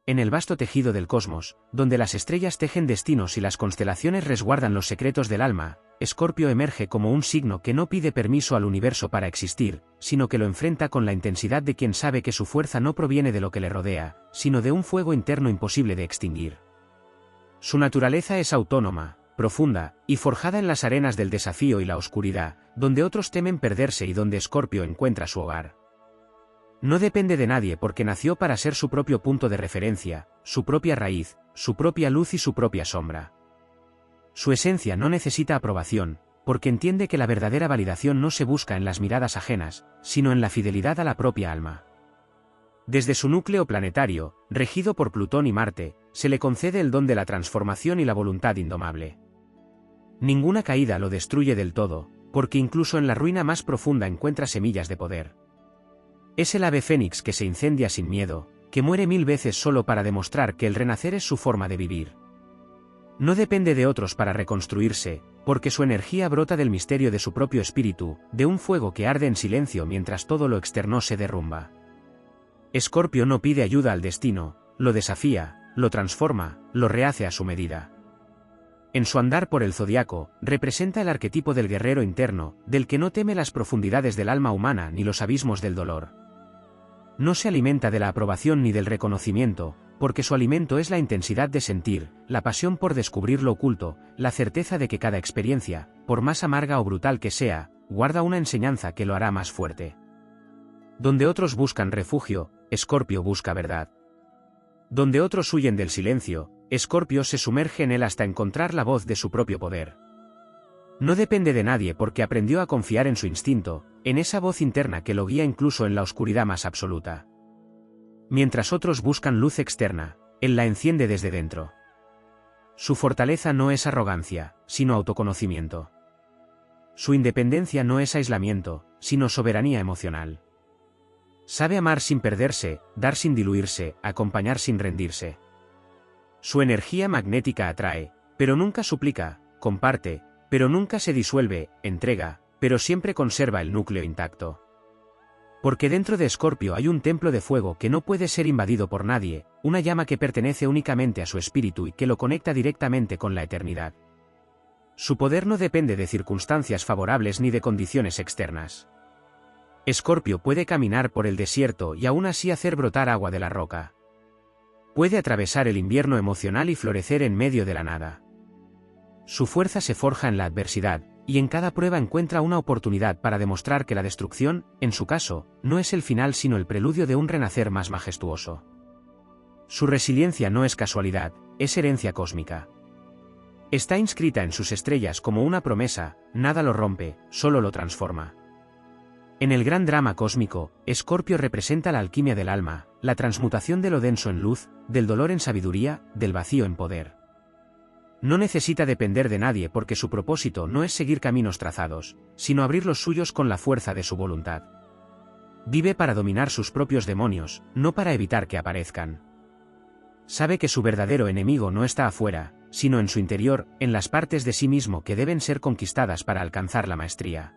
En el vasto tejido del cosmos, donde las estrellas tejen destinos y las constelaciones resguardan los secretos del alma, Escorpio emerge como un signo que no pide permiso al universo para existir, sino que lo enfrenta con la intensidad de quien sabe que su fuerza no proviene de lo que le rodea, sino de un fuego interno imposible de extinguir. Su naturaleza es autónoma, profunda, y forjada en las arenas del desafío y la oscuridad, donde otros temen perderse y donde Escorpio encuentra su hogar. No depende de nadie porque nació para ser su propio punto de referencia, su propia raíz, su propia luz y su propia sombra. Su esencia no necesita aprobación, porque entiende que la verdadera validación no se busca en las miradas ajenas, sino en la fidelidad a la propia alma. Desde su núcleo planetario, regido por Plutón y Marte, se le concede el don de la transformación y la voluntad indomable. Ninguna caída lo destruye del todo, porque incluso en la ruina más profunda encuentra semillas de poder. Es el ave fénix que se incendia sin miedo, que muere 1000 veces solo para demostrar que el renacer es su forma de vivir. No depende de otros para reconstruirse, porque su energía brota del misterio de su propio espíritu, de un fuego que arde en silencio mientras todo lo externo se derrumba. Escorpio no pide ayuda al destino, lo desafía, lo transforma, lo rehace a su medida. En su andar por el zodiaco, representa el arquetipo del guerrero interno, del que no teme las profundidades del alma humana ni los abismos del dolor. No se alimenta de la aprobación ni del reconocimiento, porque su alimento es la intensidad de sentir, la pasión por descubrir lo oculto, la certeza de que cada experiencia, por más amarga o brutal que sea, guarda una enseñanza que lo hará más fuerte. Donde otros buscan refugio, Escorpio busca verdad. Donde otros huyen del silencio, Escorpio se sumerge en él hasta encontrar la voz de su propio poder. No depende de nadie porque aprendió a confiar en su instinto, en esa voz interna que lo guía incluso en la oscuridad más absoluta. Mientras otros buscan luz externa, él la enciende desde dentro. Su fortaleza no es arrogancia, sino autoconocimiento. Su independencia no es aislamiento, sino soberanía emocional. Sabe amar sin perderse, dar sin diluirse, acompañar sin rendirse. Su energía magnética atrae, pero nunca suplica, comparte, pero nunca se disuelve, entrega, pero siempre conserva el núcleo intacto. Porque dentro de Escorpio hay un templo de fuego que no puede ser invadido por nadie, una llama que pertenece únicamente a su espíritu y que lo conecta directamente con la eternidad. Su poder no depende de circunstancias favorables ni de condiciones externas. Escorpio puede caminar por el desierto y aún así hacer brotar agua de la roca. Puede atravesar el invierno emocional y florecer en medio de la nada. Su fuerza se forja en la adversidad, y en cada prueba encuentra una oportunidad para demostrar que la destrucción, en su caso, no es el final sino el preludio de un renacer más majestuoso. Su resiliencia no es casualidad, es herencia cósmica. Está inscrita en sus estrellas como una promesa, nada lo rompe, solo lo transforma. En el gran drama cósmico, Escorpio representa la alquimia del alma, la transmutación de lo denso en luz, del dolor en sabiduría, del vacío en poder. No necesita depender de nadie porque su propósito no es seguir caminos trazados, sino abrir los suyos con la fuerza de su voluntad. Vive para dominar sus propios demonios, no para evitar que aparezcan. Sabe que su verdadero enemigo no está afuera, sino en su interior, en las partes de sí mismo que deben ser conquistadas para alcanzar la maestría.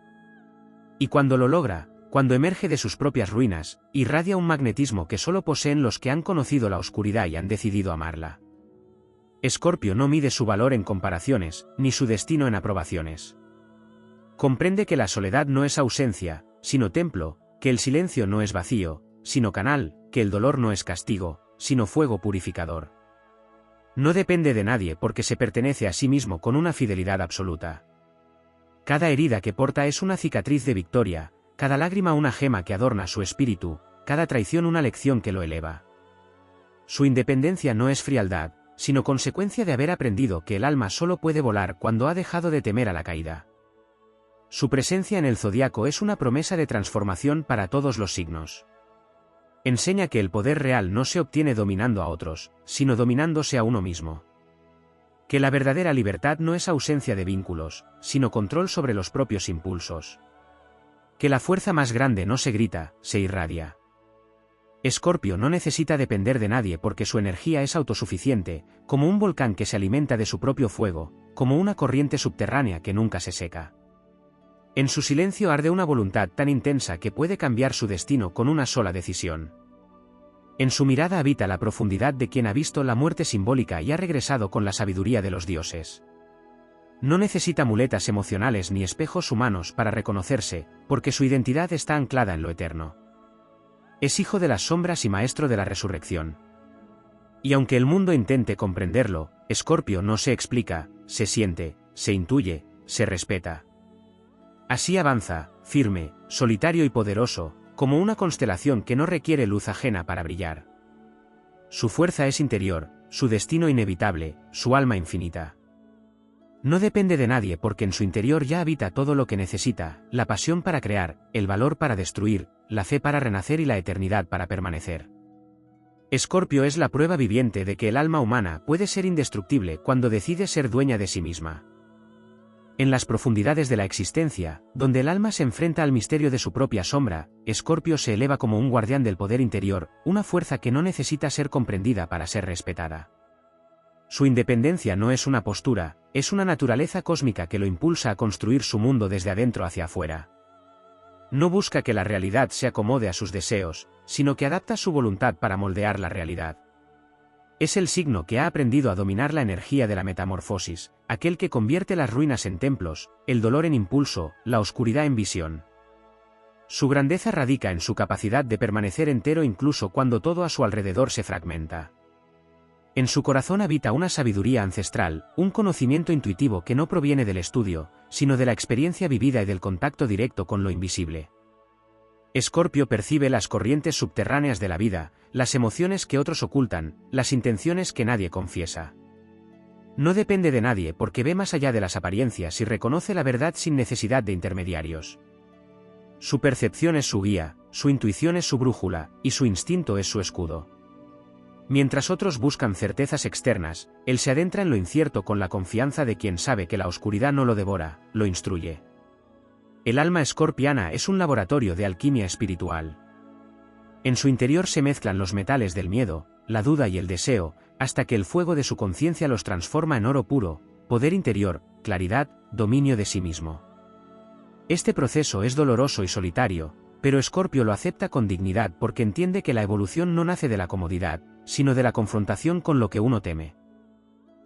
Y cuando lo logra, cuando emerge de sus propias ruinas, irradia un magnetismo que solo poseen los que han conocido la oscuridad y han decidido amarla. Escorpio no mide su valor en comparaciones, ni su destino en aprobaciones. Comprende que la soledad no es ausencia, sino templo, que el silencio no es vacío, sino canal, que el dolor no es castigo, sino fuego purificador. No depende de nadie porque se pertenece a sí mismo con una fidelidad absoluta. Cada herida que porta es una cicatriz de victoria, cada lágrima una gema que adorna su espíritu, cada traición una lección que lo eleva. Su independencia no es frialdad, sino consecuencia de haber aprendido que el alma solo puede volar cuando ha dejado de temer a la caída. Su presencia en el zodiaco es una promesa de transformación para todos los signos. Enseña que el poder real no se obtiene dominando a otros, sino dominándose a uno mismo. Que la verdadera libertad no es ausencia de vínculos, sino control sobre los propios impulsos. Que la fuerza más grande no se grita, se irradia. Escorpio no necesita depender de nadie porque su energía es autosuficiente, como un volcán que se alimenta de su propio fuego, como una corriente subterránea que nunca se seca. En su silencio arde una voluntad tan intensa que puede cambiar su destino con una sola decisión. En su mirada habita la profundidad de quien ha visto la muerte simbólica y ha regresado con la sabiduría de los dioses. No necesita muletas emocionales ni espejos humanos para reconocerse, porque su identidad está anclada en lo eterno. Es hijo de las sombras y maestro de la resurrección. Y aunque el mundo intente comprenderlo, Escorpio no se explica, se siente, se intuye, se respeta. Así avanza, firme, solitario y poderoso, como una constelación que no requiere luz ajena para brillar. Su fuerza es interior, su destino inevitable, su alma infinita. No depende de nadie porque en su interior ya habita todo lo que necesita, la pasión para crear, el valor para destruir, la fe para renacer y la eternidad para permanecer. Escorpio es la prueba viviente de que el alma humana puede ser indestructible cuando decide ser dueña de sí misma. En las profundidades de la existencia, donde el alma se enfrenta al misterio de su propia sombra, Escorpio se eleva como un guardián del poder interior, una fuerza que no necesita ser comprendida para ser respetada. Su independencia no es una postura, es una naturaleza cósmica que lo impulsa a construir su mundo desde adentro hacia afuera. No busca que la realidad se acomode a sus deseos, sino que adapta su voluntad para moldear la realidad. Es el signo que ha aprendido a dominar la energía de la metamorfosis, aquel que convierte las ruinas en templos, el dolor en impulso, la oscuridad en visión. Su grandeza radica en su capacidad de permanecer entero incluso cuando todo a su alrededor se fragmenta. En su corazón habita una sabiduría ancestral, un conocimiento intuitivo que no proviene del estudio, sino de la experiencia vivida y del contacto directo con lo invisible. Escorpio percibe las corrientes subterráneas de la vida, las emociones que otros ocultan, las intenciones que nadie confiesa. No depende de nadie porque ve más allá de las apariencias y reconoce la verdad sin necesidad de intermediarios. Su percepción es su guía, su intuición es su brújula, y su instinto es su escudo. Mientras otros buscan certezas externas, él se adentra en lo incierto con la confianza de quien sabe que la oscuridad no lo devora, lo instruye. El alma escorpiana es un laboratorio de alquimia espiritual. En su interior se mezclan los metales del miedo, la duda y el deseo, hasta que el fuego de su conciencia los transforma en oro puro, poder interior, claridad, dominio de sí mismo. Este proceso es doloroso y solitario, pero Escorpio lo acepta con dignidad porque entiende que la evolución no nace de la comodidad, sino de la confrontación con lo que uno teme.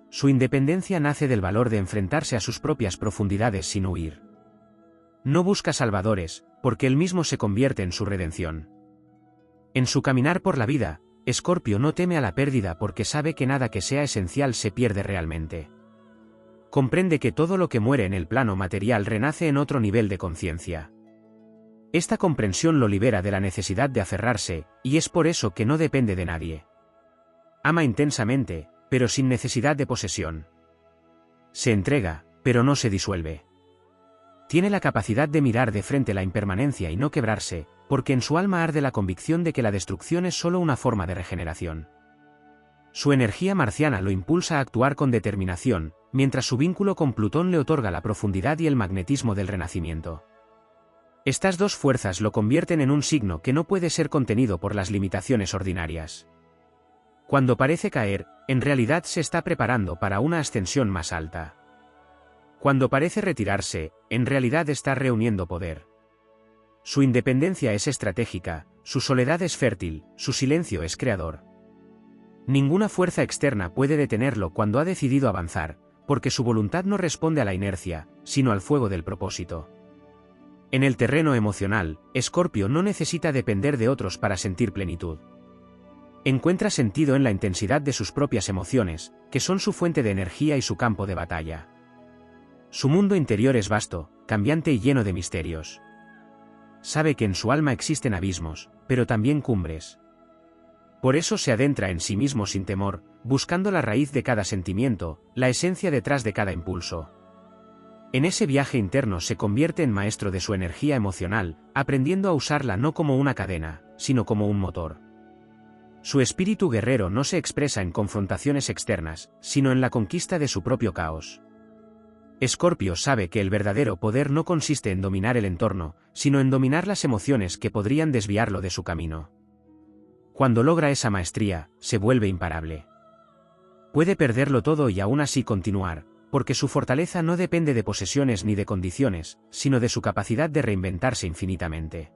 Su independencia nace del valor de enfrentarse a sus propias profundidades sin huir. No busca salvadores, porque él mismo se convierte en su redención. En su caminar por la vida, Escorpio no teme a la pérdida porque sabe que nada que sea esencial se pierde realmente. Comprende que todo lo que muere en el plano material renace en otro nivel de conciencia. Esta comprensión lo libera de la necesidad de aferrarse, y es por eso que no depende de nadie. Ama intensamente, pero sin necesidad de posesión. Se entrega, pero no se disuelve. Tiene la capacidad de mirar de frente la impermanencia y no quebrarse, porque en su alma arde la convicción de que la destrucción es solo una forma de regeneración. Su energía marciana lo impulsa a actuar con determinación, mientras su vínculo con Plutón le otorga la profundidad y el magnetismo del renacimiento. Estas dos fuerzas lo convierten en un signo que no puede ser contenido por las limitaciones ordinarias. Cuando parece caer, en realidad se está preparando para una ascensión más alta. Cuando parece retirarse, en realidad está reuniendo poder. Su independencia es estratégica, su soledad es fértil, su silencio es creador. Ninguna fuerza externa puede detenerlo cuando ha decidido avanzar, porque su voluntad no responde a la inercia, sino al fuego del propósito. En el terreno emocional, Escorpio no necesita depender de otros para sentir plenitud. Encuentra sentido en la intensidad de sus propias emociones, que son su fuente de energía y su campo de batalla. Su mundo interior es vasto, cambiante y lleno de misterios. Sabe que en su alma existen abismos, pero también cumbres. Por eso se adentra en sí mismo sin temor, buscando la raíz de cada sentimiento, la esencia detrás de cada impulso. En ese viaje interno se convierte en maestro de su energía emocional, aprendiendo a usarla no como una cadena, sino como un motor. Su espíritu guerrero no se expresa en confrontaciones externas, sino en la conquista de su propio caos. Escorpio sabe que el verdadero poder no consiste en dominar el entorno, sino en dominar las emociones que podrían desviarlo de su camino. Cuando logra esa maestría, se vuelve imparable. Puede perderlo todo y aún así continuar, porque su fortaleza no depende de posesiones ni de condiciones, sino de su capacidad de reinventarse infinitamente.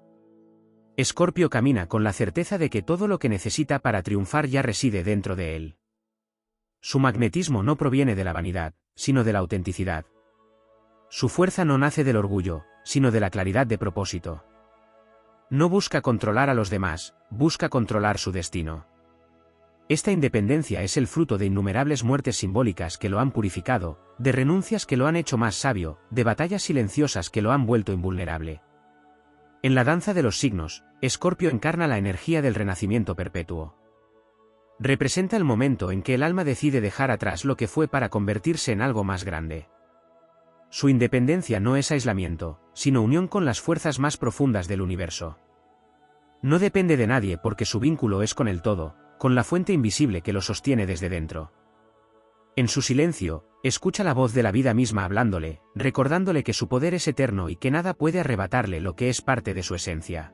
Escorpio camina con la certeza de que todo lo que necesita para triunfar ya reside dentro de él. Su magnetismo no proviene de la vanidad, sino de la autenticidad. Su fuerza no nace del orgullo, sino de la claridad de propósito. No busca controlar a los demás, busca controlar su destino. Esta independencia es el fruto de innumerables muertes simbólicas que lo han purificado, de renuncias que lo han hecho más sabio, de batallas silenciosas que lo han vuelto invulnerable. En la danza de los signos, Escorpio encarna la energía del renacimiento perpetuo. Representa el momento en que el alma decide dejar atrás lo que fue para convertirse en algo más grande. Su independencia no es aislamiento, sino unión con las fuerzas más profundas del universo. No depende de nadie porque su vínculo es con el todo, con la fuente invisible que lo sostiene desde dentro. En su silencio, escucha la voz de la vida misma hablándole, recordándole que su poder es eterno y que nada puede arrebatarle lo que es parte de su esencia.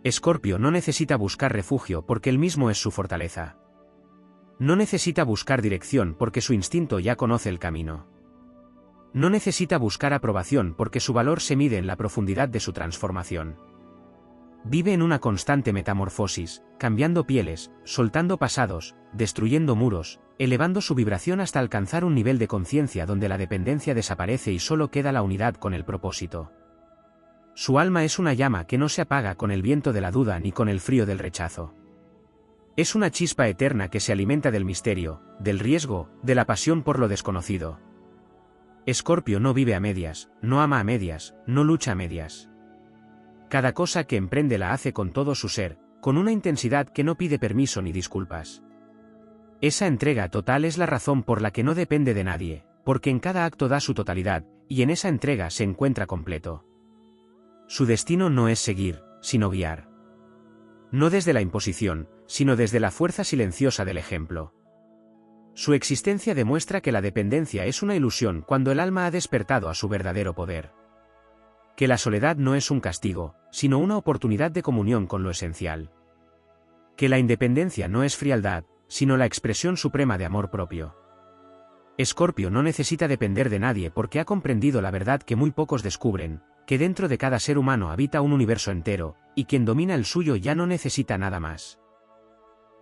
Escorpio no necesita buscar refugio porque él mismo es su fortaleza. No necesita buscar dirección porque su instinto ya conoce el camino. No necesita buscar aprobación porque su valor se mide en la profundidad de su transformación. Vive en una constante metamorfosis, cambiando pieles, soltando pasados, destruyendo muros, elevando su vibración hasta alcanzar un nivel de conciencia donde la dependencia desaparece y solo queda la unidad con el propósito. Su alma es una llama que no se apaga con el viento de la duda ni con el frío del rechazo. Es una chispa eterna que se alimenta del misterio, del riesgo, de la pasión por lo desconocido. Escorpio no vive a medias, no ama a medias, no lucha a medias. Cada cosa que emprende la hace con todo su ser, con una intensidad que no pide permiso ni disculpas. Esa entrega total es la razón por la que no depende de nadie, porque en cada acto da su totalidad, y en esa entrega se encuentra completo. Su destino no es seguir, sino guiar. No desde la imposición, sino desde la fuerza silenciosa del ejemplo. Su existencia demuestra que la dependencia es una ilusión cuando el alma ha despertado a su verdadero poder. Que la soledad no es un castigo, sino una oportunidad de comunión con lo esencial. Que la independencia no es frialdad, sino la expresión suprema de amor propio. Escorpio no necesita depender de nadie porque ha comprendido la verdad que muy pocos descubren, que dentro de cada ser humano habita un universo entero, y quien domina el suyo ya no necesita nada más.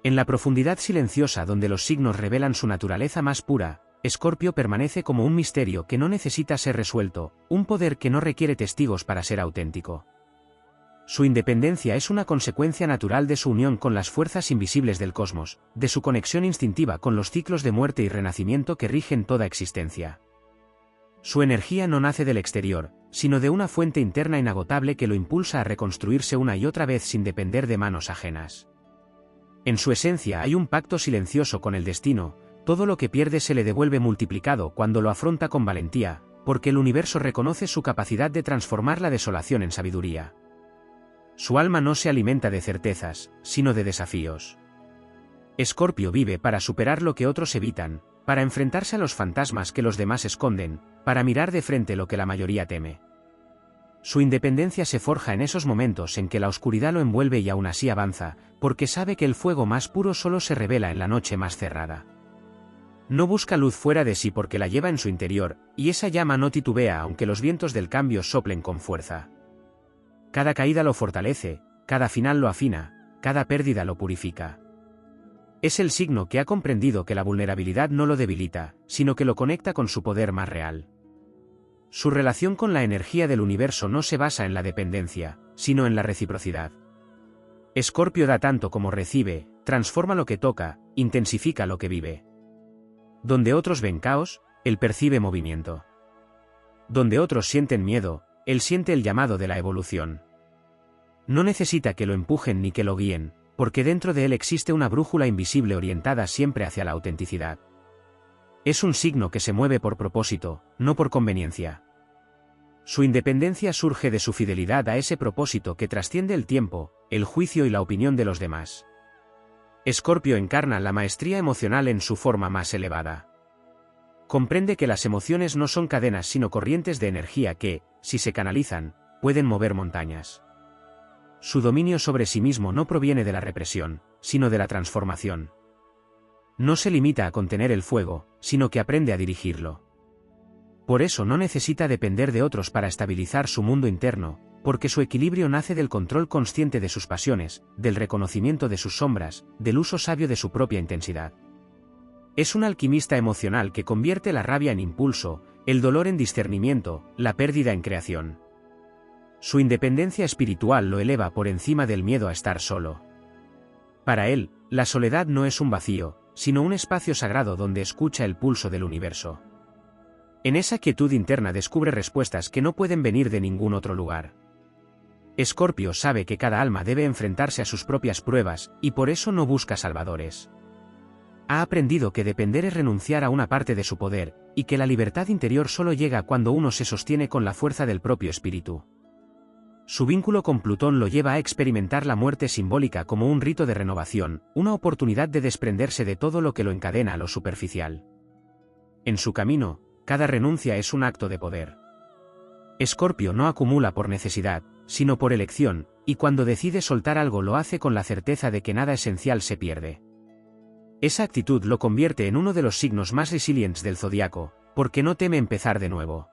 En la profundidad silenciosa donde los signos revelan su naturaleza más pura, Escorpio permanece como un misterio que no necesita ser resuelto, un poder que no requiere testigos para ser auténtico. Su independencia es una consecuencia natural de su unión con las fuerzas invisibles del cosmos, de su conexión instintiva con los ciclos de muerte y renacimiento que rigen toda existencia. Su energía no nace del exterior, sino de una fuente interna inagotable que lo impulsa a reconstruirse una y otra vez sin depender de manos ajenas. En su esencia hay un pacto silencioso con el destino, todo lo que pierde se le devuelve multiplicado cuando lo afronta con valentía, porque el universo reconoce su capacidad de transformar la desolación en sabiduría. Su alma no se alimenta de certezas, sino de desafíos. Escorpio vive para superar lo que otros evitan, para enfrentarse a los fantasmas que los demás esconden, para mirar de frente lo que la mayoría teme. Su independencia se forja en esos momentos en que la oscuridad lo envuelve y aún así avanza, porque sabe que el fuego más puro solo se revela en la noche más cerrada. No busca luz fuera de sí porque la lleva en su interior, y esa llama no titubea aunque los vientos del cambio soplen con fuerza. Cada caída lo fortalece, cada final lo afina, cada pérdida lo purifica. Es el signo que ha comprendido que la vulnerabilidad no lo debilita, sino que lo conecta con su poder más real. Su relación con la energía del universo no se basa en la dependencia, sino en la reciprocidad. Escorpio da tanto como recibe, transforma lo que toca, intensifica lo que vive. Donde otros ven caos, él percibe movimiento. Donde otros sienten miedo, él siente el llamado de la evolución. No necesita que lo empujen ni que lo guíen, porque dentro de él existe una brújula invisible orientada siempre hacia la autenticidad. Es un signo que se mueve por propósito, no por conveniencia. Su independencia surge de su fidelidad a ese propósito que trasciende el tiempo, el juicio y la opinión de los demás. Escorpio encarna la maestría emocional en su forma más elevada. Comprende que las emociones no son cadenas sino corrientes de energía que, si se canalizan, pueden mover montañas. Su dominio sobre sí mismo no proviene de la represión, sino de la transformación. No se limita a contener el fuego, sino que aprende a dirigirlo. Por eso no necesita depender de otros para estabilizar su mundo interno, porque su equilibrio nace del control consciente de sus pasiones, del reconocimiento de sus sombras, del uso sabio de su propia intensidad. Es un alquimista emocional que convierte la rabia en impulso, el dolor en discernimiento, la pérdida en creación. Su independencia espiritual lo eleva por encima del miedo a estar solo. Para él, la soledad no es un vacío, sino un espacio sagrado donde escucha el pulso del universo. En esa quietud interna descubre respuestas que no pueden venir de ningún otro lugar. Escorpio sabe que cada alma debe enfrentarse a sus propias pruebas, y por eso no busca salvadores. Ha aprendido que depender es renunciar a una parte de su poder, y que la libertad interior solo llega cuando uno se sostiene con la fuerza del propio espíritu. Su vínculo con Plutón lo lleva a experimentar la muerte simbólica como un rito de renovación, una oportunidad de desprenderse de todo lo que lo encadena a lo superficial. En su camino, cada renuncia es un acto de poder. Escorpio no acumula por necesidad, sino por elección, y cuando decide soltar algo lo hace con la certeza de que nada esencial se pierde. Esa actitud lo convierte en uno de los signos más resilientes del zodiaco, porque no teme empezar de nuevo.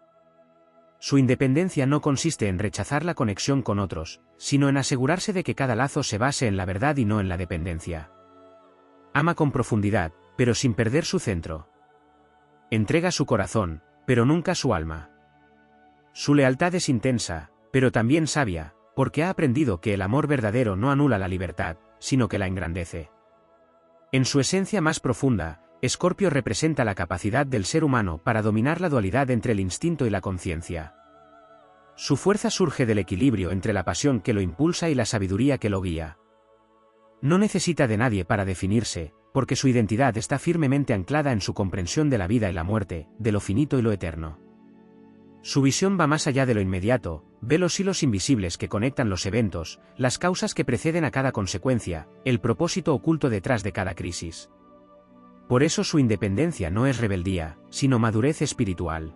Su independencia no consiste en rechazar la conexión con otros, sino en asegurarse de que cada lazo se base en la verdad y no en la dependencia. Ama con profundidad, pero sin perder su centro. Entrega su corazón, pero nunca su alma. Su lealtad es intensa, pero también sabia, porque ha aprendido que el amor verdadero no anula la libertad, sino que la engrandece. En su esencia más profunda, Escorpio representa la capacidad del ser humano para dominar la dualidad entre el instinto y la conciencia. Su fuerza surge del equilibrio entre la pasión que lo impulsa y la sabiduría que lo guía. No necesita de nadie para definirse, porque su identidad está firmemente anclada en su comprensión de la vida y la muerte, de lo finito y lo eterno. Su visión va más allá de lo inmediato, ve los hilos invisibles que conectan los eventos, las causas que preceden a cada consecuencia, el propósito oculto detrás de cada crisis. Por eso su independencia no es rebeldía, sino madurez espiritual.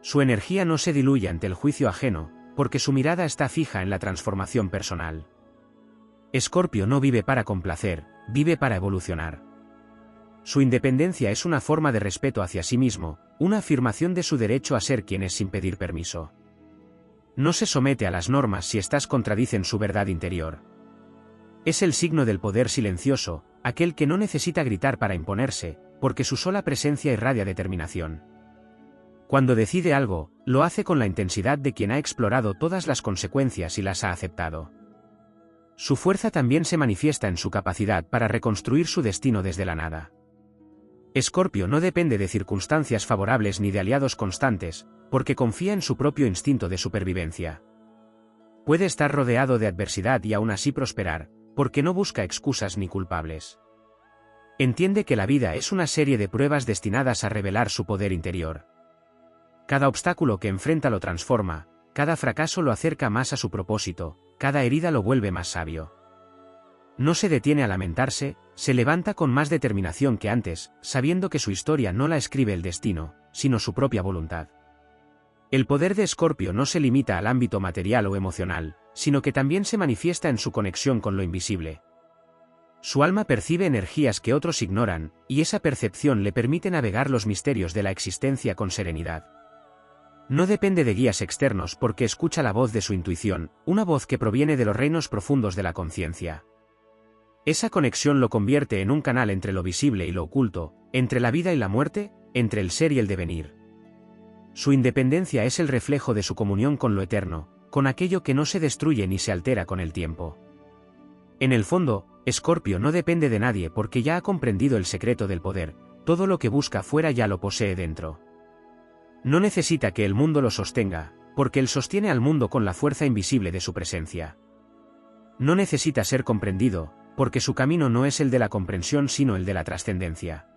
Su energía no se diluye ante el juicio ajeno, porque su mirada está fija en la transformación personal. Escorpio no vive para complacer, vive para evolucionar. Su independencia es una forma de respeto hacia sí mismo, una afirmación de su derecho a ser quien es sin pedir permiso. No se somete a las normas si éstas contradicen su verdad interior. Es el signo del poder silencioso, aquel que no necesita gritar para imponerse, porque su sola presencia irradia determinación. Cuando decide algo, lo hace con la intensidad de quien ha explorado todas las consecuencias y las ha aceptado. Su fuerza también se manifiesta en su capacidad para reconstruir su destino desde la nada. Escorpio no depende de circunstancias favorables ni de aliados constantes, porque confía en su propio instinto de supervivencia. Puede estar rodeado de adversidad y aún así prosperar, porque no busca excusas ni culpables. Entiende que la vida es una serie de pruebas destinadas a revelar su poder interior. Cada obstáculo que enfrenta lo transforma, cada fracaso lo acerca más a su propósito, cada herida lo vuelve más sabio. No se detiene a lamentarse, se levanta con más determinación que antes, sabiendo que su historia no la escribe el destino, sino su propia voluntad. El poder de Escorpio no se limita al ámbito material o emocional, sino que también se manifiesta en su conexión con lo invisible. Su alma percibe energías que otros ignoran, y esa percepción le permite navegar los misterios de la existencia con serenidad. No depende de guías externos porque escucha la voz de su intuición, una voz que proviene de los reinos profundos de la conciencia. Esa conexión lo convierte en un canal entre lo visible y lo oculto, entre la vida y la muerte, entre el ser y el devenir. Su independencia es el reflejo de su comunión con lo eterno, con aquello que no se destruye ni se altera con el tiempo. En el fondo, Escorpio no depende de nadie porque ya ha comprendido el secreto del poder, todo lo que busca fuera ya lo posee dentro. No necesita que el mundo lo sostenga, porque él sostiene al mundo con la fuerza invisible de su presencia. No necesita ser comprendido, porque su camino no es el de la comprensión sino el de la trascendencia.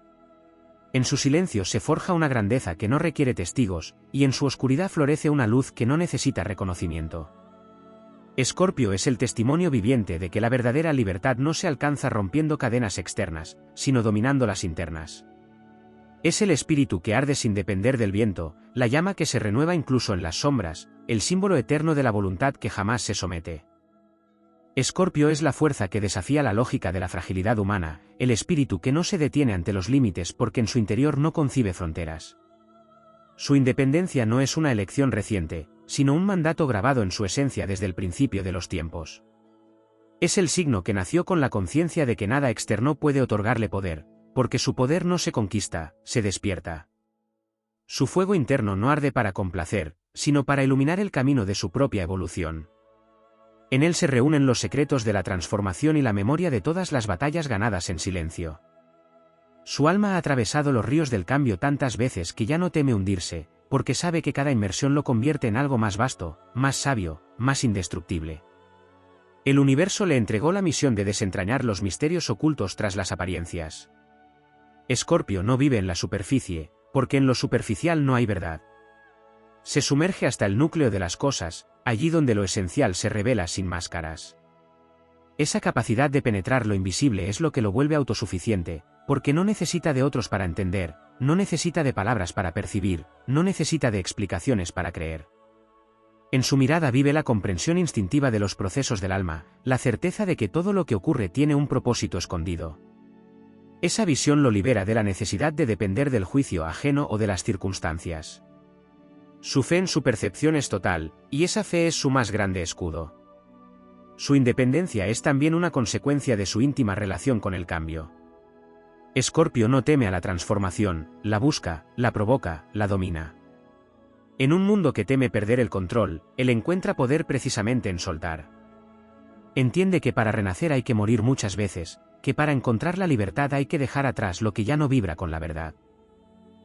En su silencio se forja una grandeza que no requiere testigos, y en su oscuridad florece una luz que no necesita reconocimiento. Escorpio es el testimonio viviente de que la verdadera libertad no se alcanza rompiendo cadenas externas, sino dominando las internas. Es el espíritu que arde sin depender del viento, la llama que se renueva incluso en las sombras, el símbolo eterno de la voluntad que jamás se somete. Escorpio es la fuerza que desafía la lógica de la fragilidad humana, el espíritu que no se detiene ante los límites porque en su interior no concibe fronteras. Su independencia no es una elección reciente, sino un mandato grabado en su esencia desde el principio de los tiempos. Es el signo que nació con la conciencia de que nada externo puede otorgarle poder, porque su poder no se conquista, se despierta. Su fuego interno no arde para complacer, sino para iluminar el camino de su propia evolución. En él se reúnen los secretos de la transformación y la memoria de todas las batallas ganadas en silencio. Su alma ha atravesado los ríos del cambio tantas veces que ya no teme hundirse, porque sabe que cada inmersión lo convierte en algo más vasto, más sabio, más indestructible. El universo le entregó la misión de desentrañar los misterios ocultos tras las apariencias. Escorpio no vive en la superficie, porque en lo superficial no hay verdad. Se sumerge hasta el núcleo de las cosas, allí donde lo esencial se revela sin máscaras. Esa capacidad de penetrar lo invisible es lo que lo vuelve autosuficiente, porque no necesita de otros para entender, no necesita de palabras para percibir, no necesita de explicaciones para creer. En su mirada vive la comprensión instintiva de los procesos del alma, la certeza de que todo lo que ocurre tiene un propósito escondido. Esa visión lo libera de la necesidad de depender del juicio ajeno o de las circunstancias. Su fe en su percepción es total, y esa fe es su más grande escudo. Su independencia es también una consecuencia de su íntima relación con el cambio. Escorpio no teme a la transformación, la busca, la provoca, la domina. En un mundo que teme perder el control, él encuentra poder precisamente en soltar. Entiende que para renacer hay que morir muchas veces, que para encontrar la libertad hay que dejar atrás lo que ya no vibra con la verdad.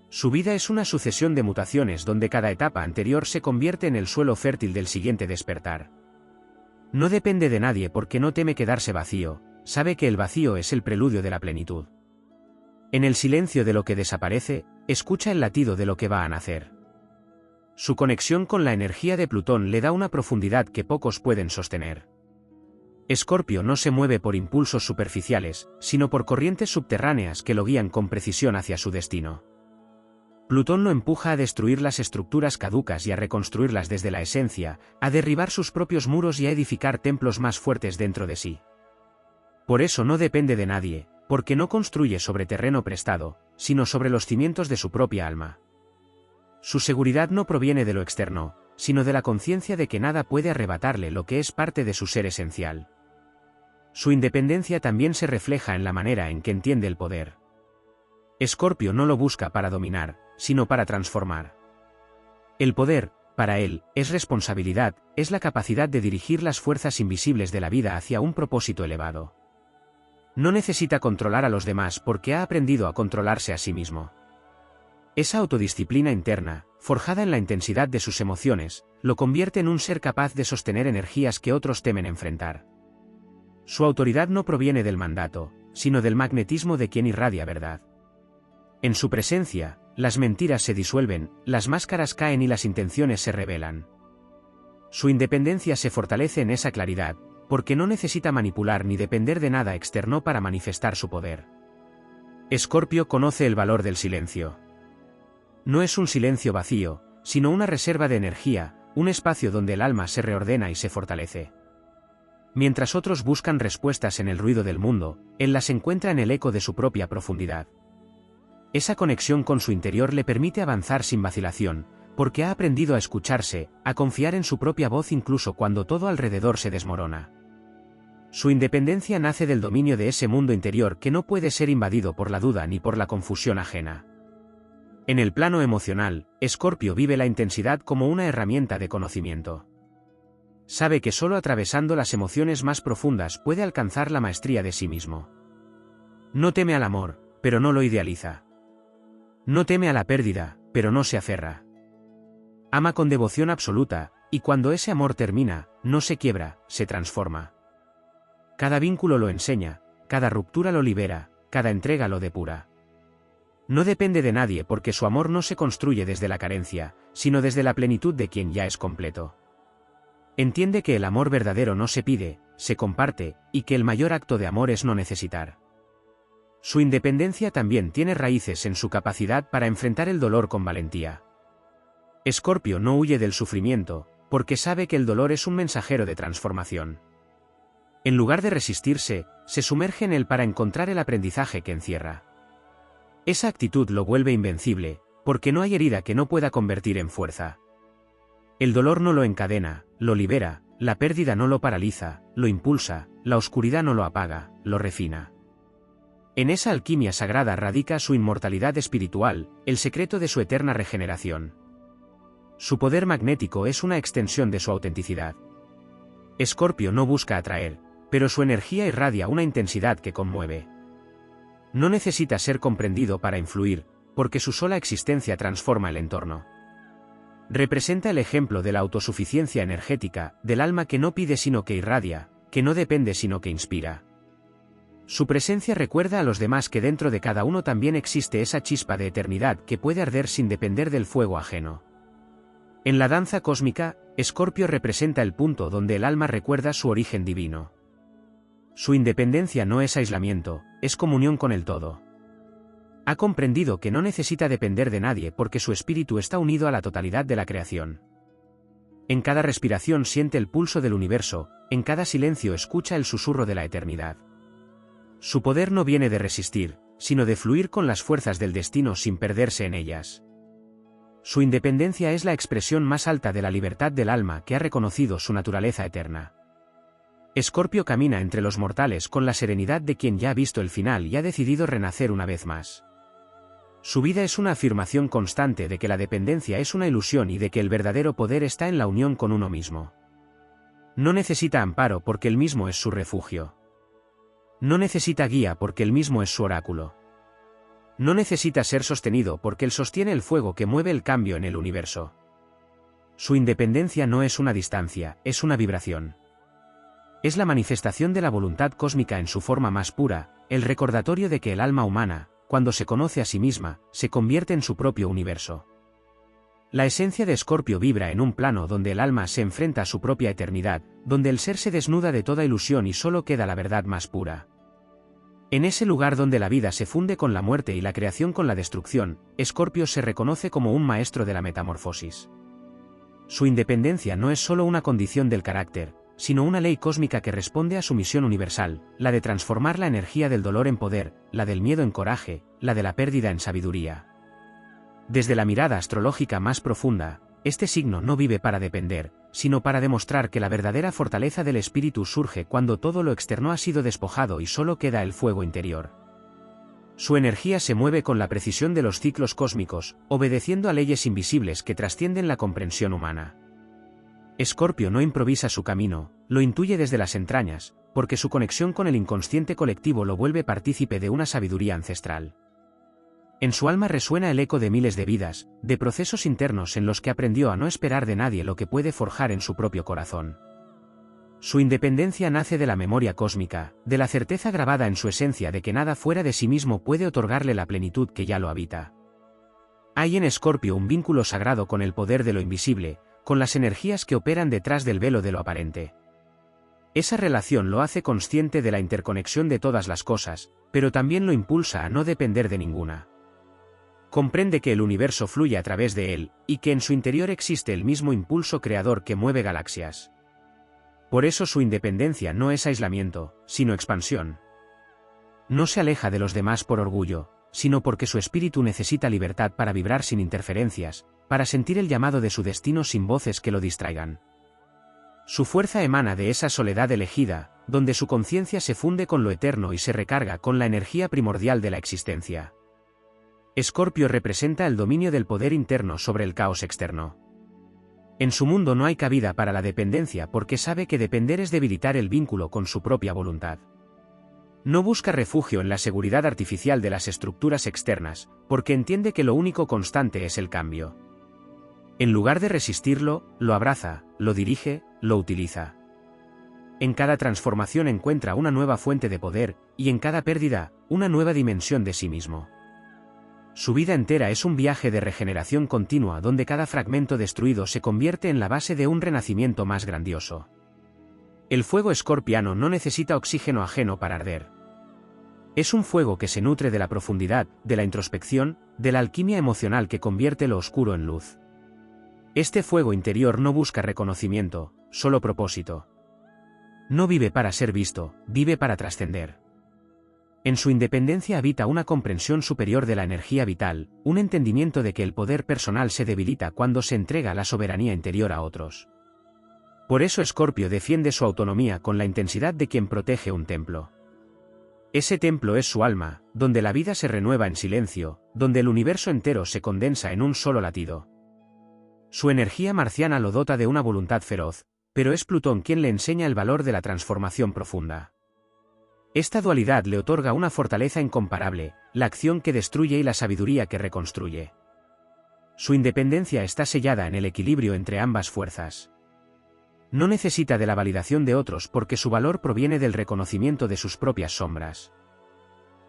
Su vida es una sucesión de mutaciones donde cada etapa anterior se convierte en el suelo fértil del siguiente despertar. No depende de nadie porque no teme quedarse vacío, sabe que el vacío es el preludio de la plenitud. En el silencio de lo que desaparece, escucha el latido de lo que va a nacer. Su conexión con la energía de Plutón le da una profundidad que pocos pueden sostener. Escorpio no se mueve por impulsos superficiales, sino por corrientes subterráneas que lo guían con precisión hacia su destino. Plutón lo empuja a destruir las estructuras caducas y a reconstruirlas desde la esencia, a derribar sus propios muros y a edificar templos más fuertes dentro de sí. Por eso no depende de nadie, porque no construye sobre terreno prestado, sino sobre los cimientos de su propia alma. Su seguridad no proviene de lo externo, sino de la conciencia de que nada puede arrebatarle lo que es parte de su ser esencial. Su independencia también se refleja en la manera en que entiende el poder. Escorpio no lo busca para dominar, sino para transformar. El poder, para él, es responsabilidad, es la capacidad de dirigir las fuerzas invisibles de la vida hacia un propósito elevado. No necesita controlar a los demás porque ha aprendido a controlarse a sí mismo. Esa autodisciplina interna, forjada en la intensidad de sus emociones, lo convierte en un ser capaz de sostener energías que otros temen enfrentar. Su autoridad no proviene del mandato, sino del magnetismo de quien irradia verdad. En su presencia, las mentiras se disuelven, las máscaras caen y las intenciones se revelan. Su independencia se fortalece en esa claridad, porque no necesita manipular ni depender de nada externo para manifestar su poder. Escorpio conoce el valor del silencio. No es un silencio vacío, sino una reserva de energía, un espacio donde el alma se reordena y se fortalece. Mientras otros buscan respuestas en el ruido del mundo, él las encuentra en el eco de su propia profundidad. Esa conexión con su interior le permite avanzar sin vacilación, porque ha aprendido a escucharse, a confiar en su propia voz incluso cuando todo alrededor se desmorona. Su independencia nace del dominio de ese mundo interior que no puede ser invadido por la duda ni por la confusión ajena. En el plano emocional, Escorpio vive la intensidad como una herramienta de conocimiento. Sabe que solo atravesando las emociones más profundas puede alcanzar la maestría de sí mismo. No teme al amor, pero no lo idealiza. No teme a la pérdida, pero no se aferra. Ama con devoción absoluta, y cuando ese amor termina, no se quiebra, se transforma. Cada vínculo lo enseña, cada ruptura lo libera, cada entrega lo depura. No depende de nadie porque su amor no se construye desde la carencia, sino desde la plenitud de quien ya es completo. Entiende que el amor verdadero no se pide, se comparte, y que el mayor acto de amor es no necesitar. Su independencia también tiene raíces en su capacidad para enfrentar el dolor con valentía. Escorpio no huye del sufrimiento, porque sabe que el dolor es un mensajero de transformación. En lugar de resistirse, se sumerge en él para encontrar el aprendizaje que encierra. Esa actitud lo vuelve invencible, porque no hay herida que no pueda convertir en fuerza. El dolor no lo encadena, lo libera, la pérdida no lo paraliza, lo impulsa, la oscuridad no lo apaga, lo refina. En esa alquimia sagrada radica su inmortalidad espiritual, el secreto de su eterna regeneración. Su poder magnético es una extensión de su autenticidad. Escorpio no busca atraer, pero su energía irradia una intensidad que conmueve. No necesita ser comprendido para influir, porque su sola existencia transforma el entorno. Representa el ejemplo de la autosuficiencia energética, del alma que no pide sino que irradia, que no depende sino que inspira. Su presencia recuerda a los demás que dentro de cada uno también existe esa chispa de eternidad que puede arder sin depender del fuego ajeno. En la danza cósmica, Escorpio representa el punto donde el alma recuerda su origen divino. Su independencia no es aislamiento, es comunión con el todo. Ha comprendido que no necesita depender de nadie porque su espíritu está unido a la totalidad de la creación. En cada respiración siente el pulso del universo, en cada silencio escucha el susurro de la eternidad. Su poder no viene de resistir, sino de fluir con las fuerzas del destino sin perderse en ellas. Su independencia es la expresión más alta de la libertad del alma que ha reconocido su naturaleza eterna. Escorpio camina entre los mortales con la serenidad de quien ya ha visto el final y ha decidido renacer una vez más. Su vida es una afirmación constante de que la dependencia es una ilusión y de que el verdadero poder está en la unión con uno mismo. No necesita amparo porque él mismo es su refugio. No necesita guía porque él mismo es su oráculo. No necesita ser sostenido porque él sostiene el fuego que mueve el cambio en el universo. Su independencia no es una distancia, es una vibración. Es la manifestación de la voluntad cósmica en su forma más pura, el recordatorio de que el alma humana, cuando se conoce a sí misma, se convierte en su propio universo. La esencia de Escorpio vibra en un plano donde el alma se enfrenta a su propia eternidad, donde el ser se desnuda de toda ilusión y solo queda la verdad más pura. En ese lugar donde la vida se funde con la muerte y la creación con la destrucción, Escorpio se reconoce como un maestro de la metamorfosis. Su independencia no es solo una condición del carácter, sino una ley cósmica que responde a su misión universal, la de transformar la energía del dolor en poder, la del miedo en coraje, la de la pérdida en sabiduría. Desde la mirada astrológica más profunda, este signo no vive para depender, sino para demostrar que la verdadera fortaleza del espíritu surge cuando todo lo externo ha sido despojado y solo queda el fuego interior. Su energía se mueve con la precisión de los ciclos cósmicos, obedeciendo a leyes invisibles que trascienden la comprensión humana. Escorpio no improvisa su camino, lo intuye desde las entrañas, porque su conexión con el inconsciente colectivo lo vuelve partícipe de una sabiduría ancestral. En su alma resuena el eco de miles de vidas, de procesos internos en los que aprendió a no esperar de nadie lo que puede forjar en su propio corazón. Su independencia nace de la memoria cósmica, de la certeza grabada en su esencia de que nada fuera de sí mismo puede otorgarle la plenitud que ya lo habita. Hay en Escorpio un vínculo sagrado con el poder de lo invisible, con las energías que operan detrás del velo de lo aparente. Esa relación lo hace consciente de la interconexión de todas las cosas, pero también lo impulsa a no depender de ninguna. Comprende que el universo fluye a través de él, y que en su interior existe el mismo impulso creador que mueve galaxias. Por eso su independencia no es aislamiento, sino expansión. No se aleja de los demás por orgullo, sino porque su espíritu necesita libertad para vibrar sin interferencias, para sentir el llamado de su destino sin voces que lo distraigan. Su fuerza emana de esa soledad elegida, donde su conciencia se funde con lo eterno y se recarga con la energía primordial de la existencia. Escorpio representa el dominio del poder interno sobre el caos externo. En su mundo no hay cabida para la dependencia porque sabe que depender es debilitar el vínculo con su propia voluntad. No busca refugio en la seguridad artificial de las estructuras externas, porque entiende que lo único constante es el cambio. En lugar de resistirlo, lo abraza, lo dirige, lo utiliza. En cada transformación encuentra una nueva fuente de poder, y en cada pérdida, una nueva dimensión de sí mismo. Su vida entera es un viaje de regeneración continua donde cada fragmento destruido se convierte en la base de un renacimiento más grandioso. El fuego escorpiano no necesita oxígeno ajeno para arder. Es un fuego que se nutre de la profundidad, de la introspección, de la alquimia emocional que convierte lo oscuro en luz. Este fuego interior no busca reconocimiento, solo propósito. No vive para ser visto, vive para trascender. En su independencia habita una comprensión superior de la energía vital, un entendimiento de que el poder personal se debilita cuando se entrega la soberanía interior a otros. Por eso Escorpio defiende su autonomía con la intensidad de quien protege un templo. Ese templo es su alma, donde la vida se renueva en silencio, donde el universo entero se condensa en un solo latido. Su energía marciana lo dota de una voluntad feroz, pero es Plutón quien le enseña el valor de la transformación profunda. Esta dualidad le otorga una fortaleza incomparable, la acción que destruye y la sabiduría que reconstruye. Su independencia está sellada en el equilibrio entre ambas fuerzas. No necesita de la validación de otros porque su valor proviene del reconocimiento de sus propias sombras.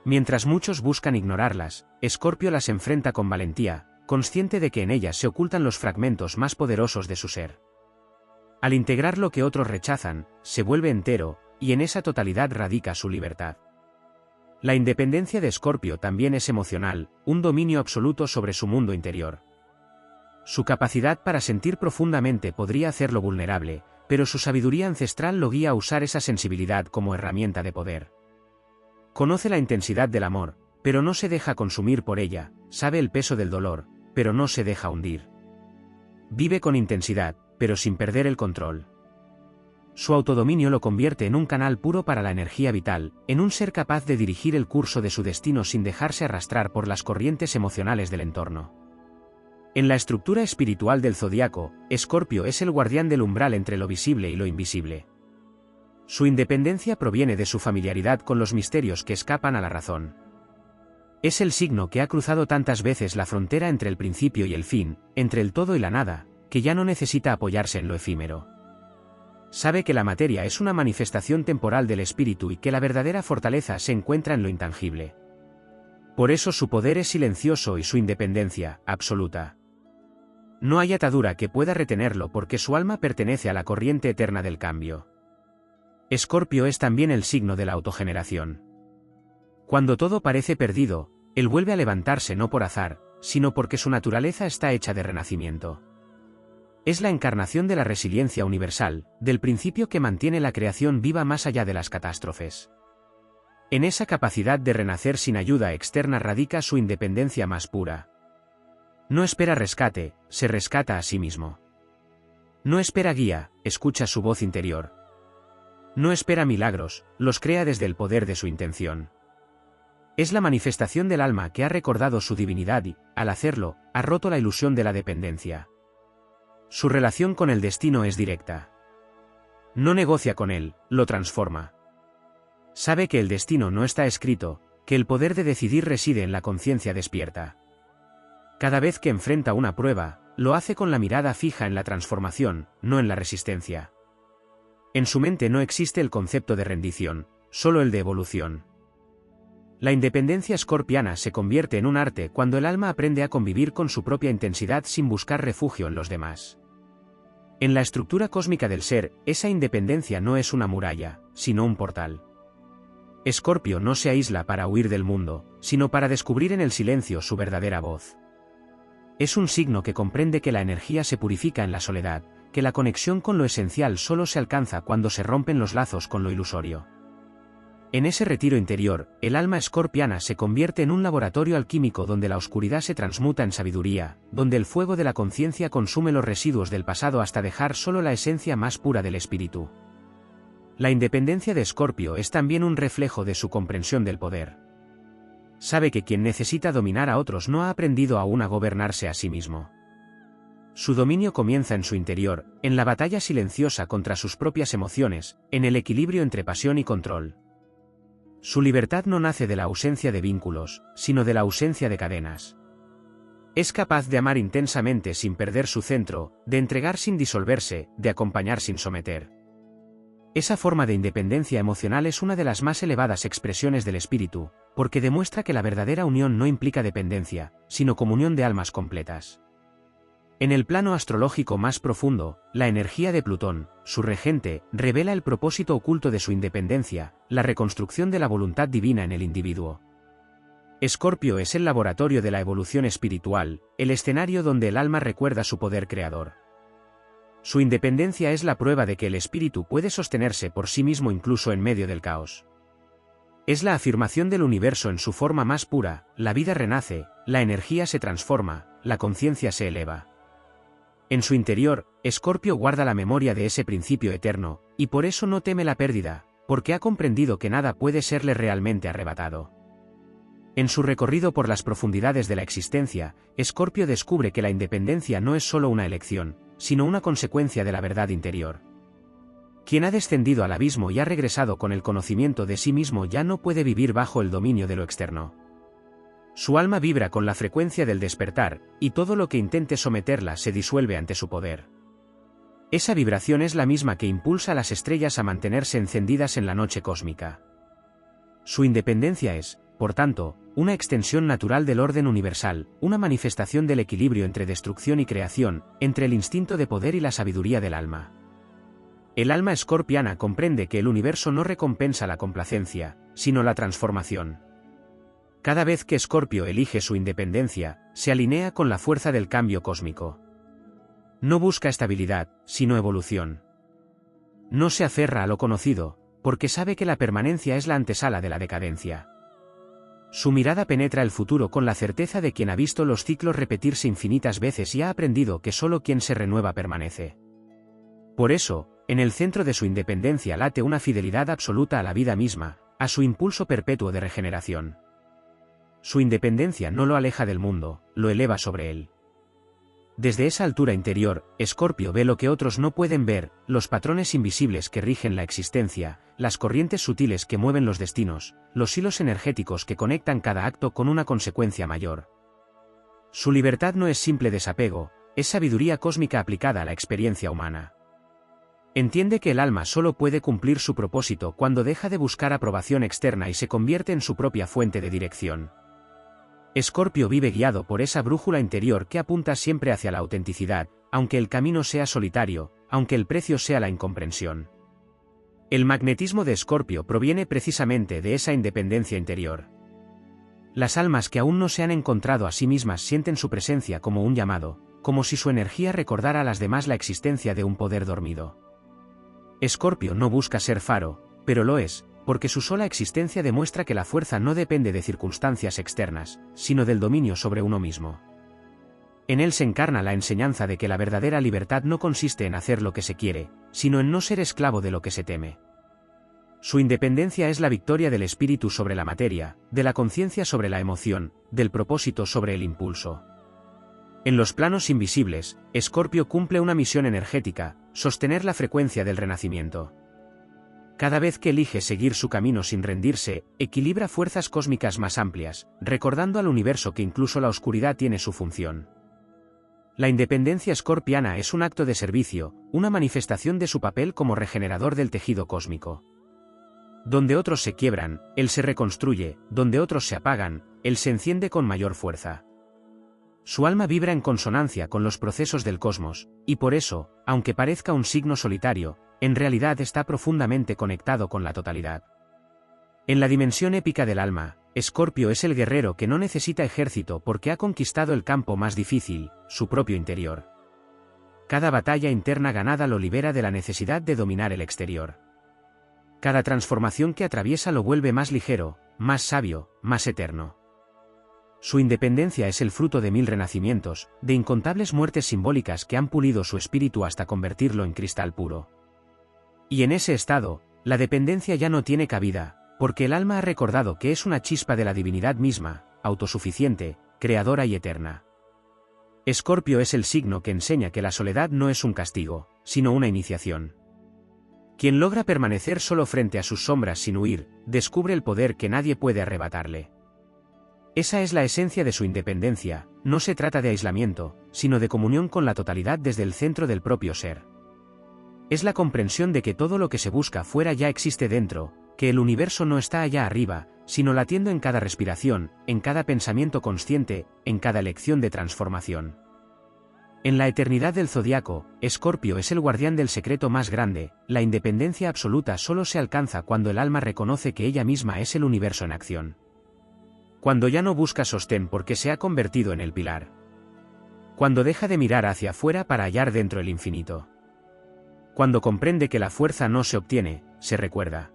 Mientras muchos buscan ignorarlas, Escorpio las enfrenta con valentía, consciente de que en ellas se ocultan los fragmentos más poderosos de su ser. Al integrar lo que otros rechazan, se vuelve entero, y en esa totalidad radica su libertad. La independencia de Escorpio también es emocional, un dominio absoluto sobre su mundo interior. Su capacidad para sentir profundamente podría hacerlo vulnerable, pero su sabiduría ancestral lo guía a usar esa sensibilidad como herramienta de poder. Conoce la intensidad del amor, pero no se deja consumir por ella, sabe el peso del dolor, pero no se deja hundir. Vive con intensidad, pero sin perder el control. Su autodominio lo convierte en un canal puro para la energía vital, en un ser capaz de dirigir el curso de su destino sin dejarse arrastrar por las corrientes emocionales del entorno. En la estructura espiritual del zodiaco, Escorpio es el guardián del umbral entre lo visible y lo invisible. Su independencia proviene de su familiaridad con los misterios que escapan a la razón. Es el signo que ha cruzado tantas veces la frontera entre el principio y el fin, entre el todo y la nada, que ya no necesita apoyarse en lo efímero. Sabe que la materia es una manifestación temporal del espíritu y que la verdadera fortaleza se encuentra en lo intangible. Por eso su poder es silencioso y su independencia, absoluta. No hay atadura que pueda retenerlo porque su alma pertenece a la corriente eterna del cambio. Escorpio es también el signo de la autogeneración. Cuando todo parece perdido, él vuelve a levantarse no por azar, sino porque su naturaleza está hecha de renacimiento. Es la encarnación de la resiliencia universal, del principio que mantiene la creación viva más allá de las catástrofes. En esa capacidad de renacer sin ayuda externa radica su independencia más pura. No espera rescate, se rescata a sí mismo. No espera guía, escucha su voz interior. No espera milagros, los crea desde el poder de su intención. Es la manifestación del alma que ha recordado su divinidad y, al hacerlo, ha roto la ilusión de la dependencia. Su relación con el destino es directa. No negocia con él, lo transforma. Sabe que el destino no está escrito, que el poder de decidir reside en la conciencia despierta. Cada vez que enfrenta una prueba, lo hace con la mirada fija en la transformación, no en la resistencia. En su mente no existe el concepto de rendición, solo el de evolución. La independencia escorpiana se convierte en un arte cuando el alma aprende a convivir con su propia intensidad sin buscar refugio en los demás. En la estructura cósmica del ser, esa independencia no es una muralla, sino un portal. Escorpio no se aísla para huir del mundo, sino para descubrir en el silencio su verdadera voz. Es un signo que comprende que la energía se purifica en la soledad, que la conexión con lo esencial solo se alcanza cuando se rompen los lazos con lo ilusorio. En ese retiro interior, el alma escorpiana se convierte en un laboratorio alquímico donde la oscuridad se transmuta en sabiduría, donde el fuego de la conciencia consume los residuos del pasado hasta dejar solo la esencia más pura del espíritu. La independencia de Escorpio es también un reflejo de su comprensión del poder. Sabe que quien necesita dominar a otros no ha aprendido aún a gobernarse a sí mismo. Su dominio comienza en su interior, en la batalla silenciosa contra sus propias emociones, en el equilibrio entre pasión y control. Su libertad no nace de la ausencia de vínculos, sino de la ausencia de cadenas. Es capaz de amar intensamente sin perder su centro, de entregar sin disolverse, de acompañar sin someter. Esa forma de independencia emocional es una de las más elevadas expresiones del espíritu, porque demuestra que la verdadera unión no implica dependencia, sino comunión de almas completas. En el plano astrológico más profundo, la energía de Plutón, su regente, revela el propósito oculto de su independencia, la reconstrucción de la voluntad divina en el individuo. Escorpio es el laboratorio de la evolución espiritual, el escenario donde el alma recuerda su poder creador. Su independencia es la prueba de que el espíritu puede sostenerse por sí mismo incluso en medio del caos. Es la afirmación del universo en su forma más pura, la vida renace, la energía se transforma, la conciencia se eleva. En su interior, Escorpio guarda la memoria de ese principio eterno, y por eso no teme la pérdida, porque ha comprendido que nada puede serle realmente arrebatado. En su recorrido por las profundidades de la existencia, Escorpio descubre que la independencia no es solo una elección, sino una consecuencia de la verdad interior. Quien ha descendido al abismo y ha regresado con el conocimiento de sí mismo ya no puede vivir bajo el dominio de lo externo. Su alma vibra con la frecuencia del despertar, y todo lo que intente someterla se disuelve ante su poder. Esa vibración es la misma que impulsa a las estrellas a mantenerse encendidas en la noche cósmica. Su independencia es, por tanto, una extensión natural del orden universal, una manifestación del equilibrio entre destrucción y creación, entre el instinto de poder y la sabiduría del alma. El alma escorpiana comprende que el universo no recompensa la complacencia, sino la transformación. Cada vez que Escorpio elige su independencia, se alinea con la fuerza del cambio cósmico. No busca estabilidad, sino evolución. No se aferra a lo conocido, porque sabe que la permanencia es la antesala de la decadencia. Su mirada penetra el futuro con la certeza de quien ha visto los ciclos repetirse infinitas veces y ha aprendido que solo quien se renueva permanece. Por eso, en el centro de su independencia late una fidelidad absoluta a la vida misma, a su impulso perpetuo de regeneración. Su independencia no lo aleja del mundo, lo eleva sobre él. Desde esa altura interior, Escorpio ve lo que otros no pueden ver, los patrones invisibles que rigen la existencia, las corrientes sutiles que mueven los destinos, los hilos energéticos que conectan cada acto con una consecuencia mayor. Su libertad no es simple desapego, es sabiduría cósmica aplicada a la experiencia humana. Entiende que el alma solo puede cumplir su propósito cuando deja de buscar aprobación externa y se convierte en su propia fuente de dirección. Escorpio vive guiado por esa brújula interior que apunta siempre hacia la autenticidad, aunque el camino sea solitario, aunque el precio sea la incomprensión. El magnetismo de Escorpio proviene precisamente de esa independencia interior. Las almas que aún no se han encontrado a sí mismas sienten su presencia como un llamado, como si su energía recordara a las demás la existencia de un poder dormido. Escorpio no busca ser faro, pero lo es, porque su sola existencia demuestra que la fuerza no depende de circunstancias externas, sino del dominio sobre uno mismo. En él se encarna la enseñanza de que la verdadera libertad no consiste en hacer lo que se quiere, sino en no ser esclavo de lo que se teme. Su independencia es la victoria del espíritu sobre la materia, de la conciencia sobre la emoción, del propósito sobre el impulso. En los planos invisibles, Escorpio cumple una misión energética, sostener la frecuencia del renacimiento. Cada vez que elige seguir su camino sin rendirse, equilibra fuerzas cósmicas más amplias, recordando al universo que incluso la oscuridad tiene su función. La independencia escorpiana es un acto de servicio, una manifestación de su papel como regenerador del tejido cósmico. Donde otros se quiebran, él se reconstruye, donde otros se apagan, él se enciende con mayor fuerza. Su alma vibra en consonancia con los procesos del cosmos, y por eso, aunque parezca un signo solitario, en realidad está profundamente conectado con la totalidad. En la dimensión épica del alma, Escorpio es el guerrero que no necesita ejército porque ha conquistado el campo más difícil, su propio interior. Cada batalla interna ganada lo libera de la necesidad de dominar el exterior. Cada transformación que atraviesa lo vuelve más ligero, más sabio, más eterno. Su independencia es el fruto de 1000 renacimientos, de incontables muertes simbólicas que han pulido su espíritu hasta convertirlo en cristal puro. Y en ese estado, la dependencia ya no tiene cabida, porque el alma ha recordado que es una chispa de la divinidad misma, autosuficiente, creadora y eterna. Escorpio es el signo que enseña que la soledad no es un castigo, sino una iniciación. Quien logra permanecer solo frente a sus sombras sin huir, descubre el poder que nadie puede arrebatarle. Esa es la esencia de su independencia, no se trata de aislamiento, sino de comunión con la totalidad desde el centro del propio ser. Es la comprensión de que todo lo que se busca fuera ya existe dentro, que el universo no está allá arriba, sino latiendo en cada respiración, en cada pensamiento consciente, en cada elección de transformación. En la eternidad del zodiaco, Escorpio es el guardián del secreto más grande, la independencia absoluta solo se alcanza cuando el alma reconoce que ella misma es el universo en acción. Cuando ya no busca sostén porque se ha convertido en el pilar. Cuando deja de mirar hacia afuera para hallar dentro el infinito. Cuando comprende que la fuerza no se obtiene, se recuerda.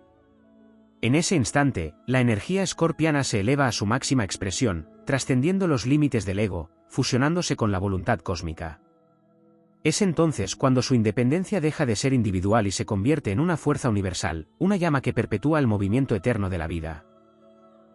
En ese instante, la energía escorpiana se eleva a su máxima expresión, trascendiendo los límites del ego, fusionándose con la voluntad cósmica. Es entonces cuando su independencia deja de ser individual y se convierte en una fuerza universal, una llama que perpetúa el movimiento eterno de la vida.